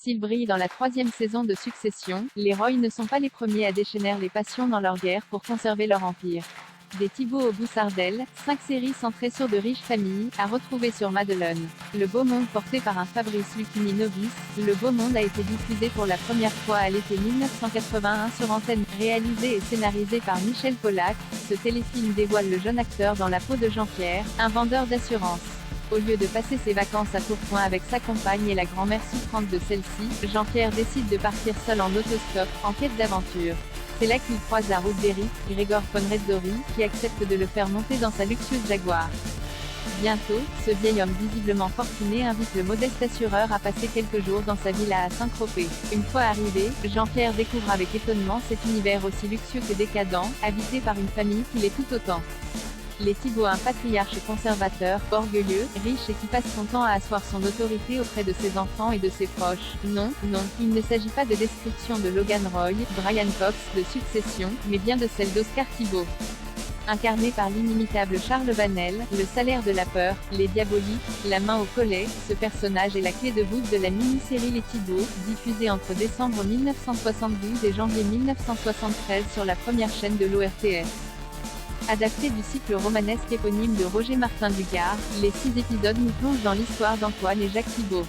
S'ils brillent dans la 3e saison de Succession, les Roy ne sont pas les premiers à déchaîner les passions dans leur guerre pour conserver leur empire. Des Thibault aux Boussardel, 5 séries centrées sur de riches familles, à retrouver sur Madelon. Le Beau Monde porté par un Fabrice Lucchini novice, Le Beau Monde a été diffusé pour la première fois à l'été 1981 sur Antenne. Réalisé et scénarisé par Michel Polac, ce téléfilm dévoile le jeune acteur dans la peau de Jean-Pierre, un vendeur d'assurance. Au lieu de passer ses vacances à Tourcoing avec sa compagne et la grand-mère souffrante de celle-ci, Jean-Pierre décide de partir seul en autostop, en quête d'aventure. C'est là qu'il croise la route d'Eric, Gregor von Redzory, qui accepte de le faire monter dans sa luxueuse Jaguar. Bientôt, ce vieil homme visiblement fortuné invite le modeste assureur à passer quelques jours dans sa villa à Saint-Tropez. Une fois arrivé, Jean-Pierre découvre avec étonnement cet univers aussi luxueux que décadent, habité par une famille qui l'est tout autant. Les Thibault, un patriarche conservateur, orgueilleux, riche et qui passe son temps à asseoir son autorité auprès de ses enfants et de ses proches. Non, il ne s'agit pas de description de Logan Roy, Brian Cox, de Succession, mais bien de celle d'Oscar Thibault. Incarné par l'inimitable Charles Vanel, le salaire de la peur, les diaboliques, la main au collet, ce personnage est la clé de voûte de la mini-série Les Thibault, diffusée entre décembre 1972 et janvier 1973 sur la première chaîne de l'ORTF. Adapté du cycle romanesque éponyme de Roger Martin Dugard, les 6 épisodes nous plongent dans l'histoire d'Antoine et Jacques Thibault.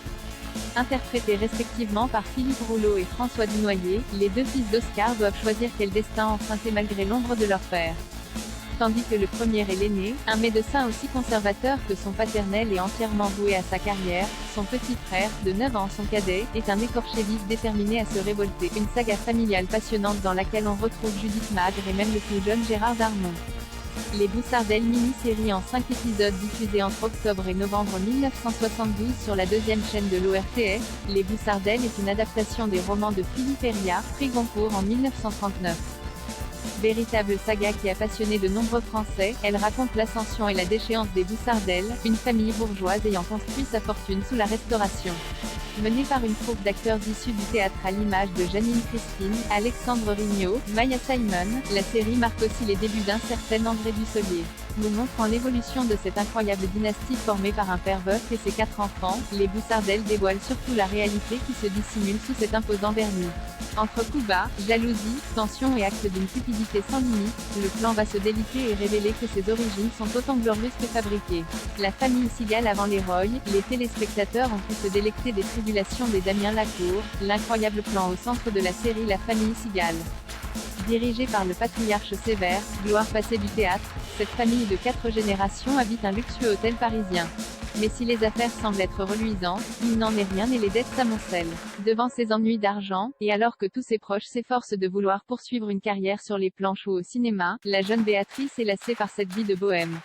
Interprétés respectivement par Philippe Rouleau et François Dunoyer, les 2 fils d'Oscar doivent choisir quel destin emprunter malgré l'ombre de leur père. Tandis que le premier est l'aîné, un médecin aussi conservateur que son paternel et entièrement voué à sa carrière, son petit frère, de 9 ans son cadet, est un écorché vif déterminé à se révolter. Une saga familiale passionnante dans laquelle on retrouve Judith Magre et même le plus jeune Gérard Darmon. Les Boussardel mini-série en 5 épisodes diffusés entre octobre et novembre 1972 sur la 2e chaîne de l'ORTF. Les Boussardel est une adaptation des romans de Philippe Herriat, prix Goncourt en 1939. Véritable saga qui a passionné de nombreux Français, elle raconte l'ascension et la déchéance des Boussardel, une famille bourgeoise ayant construit sa fortune sous la Restauration. Menée par une troupe d'acteurs issus du théâtre à l'image de Janine Christine, Alexandre Rignot, Maya Simon, la série marque aussi les débuts d'un certain André Dussolier. Nous montrant l'évolution de cette incroyable dynastie formée par un père veuf et ses 4 enfants, les Boussardel dévoilent surtout la réalité qui se dissimule sous cet imposant vernis. Entre coups bas, jalousie, tension et actes d'une cupidité sans limite, le plan va se déliter et révéler que ses origines sont autant glorieuses que fabriquées. La famille Seagal avant les Roy, les téléspectateurs ont pu se délecter des tribulations des Damien Lacour, l'incroyable plan au centre de la série La famille Seagal. Dirigée par le patriarche sévère, gloire passée du théâtre, cette famille de 4 générations habite un luxueux hôtel parisien. Mais si les affaires semblent être reluisantes, il n'en est rien et les dettes s'amoncellent. Devant ses ennuis d'argent, et alors que tous ses proches s'efforcent de vouloir poursuivre une carrière sur les planches ou au cinéma, la jeune Béatrice est lassée par cette vie de bohème.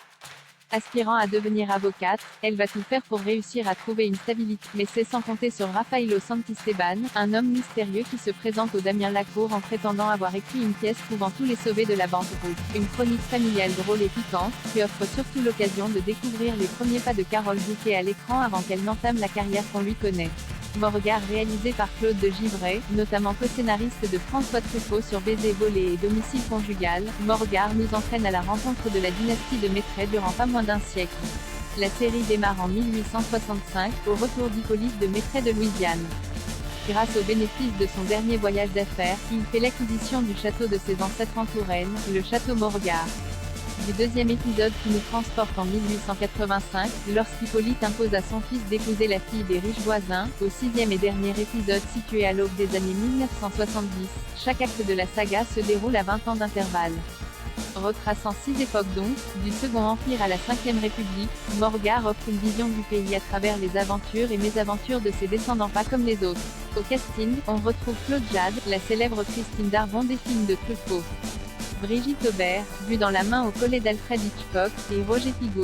Aspirant à devenir avocate, elle va tout faire pour réussir à trouver une stabilité, mais c'est sans compter sur Rafaelo Santisteban, un homme mystérieux qui se présente au Damien Lacour en prétendant avoir écrit une pièce pouvant tous les sauver de la banqueroute. Une chronique familiale drôle et piquante, qui offre surtout l'occasion de découvrir les premiers pas de Carole Bouquet à l'écran avant qu'elle n'entame la carrière qu'on lui connaît. Beauregard réalisé par Claude de Givray, notamment co-scénariste de François Truffaut sur Baiser volé et Domicile conjugal, Beauregard nous entraîne à la rencontre de la dynastie de Maitret durant pas moins d'un siècle. La série démarre en 1865, au retour d'Hippolyte de Maitret de Louisiane. Grâce aux bénéfices de son dernier voyage d'affaires, il fait l'acquisition du château de ses ancêtres en Touraine, le château Beauregard. Du 2e épisode qui nous transporte en 1885, lorsqu'Hippolyte impose à son fils d'épouser la fille des riches voisins, au 6e et dernier épisode situé à l'aube des années 1970, chaque acte de la saga se déroule à 20 ans d'intervalle. Retraçant 6 époques donc, du Second Empire à la 5e République, Beauregard offre une vision du pays à travers les aventures et mésaventures de ses descendants pas comme les autres. Au casting, on retrouve Claude Jade, la célèbre Christine Darvon des films de Truffaut. Brigitte Aubert, vue dans la main au collet d'Alfred Hitchcock, et Roger Pigault.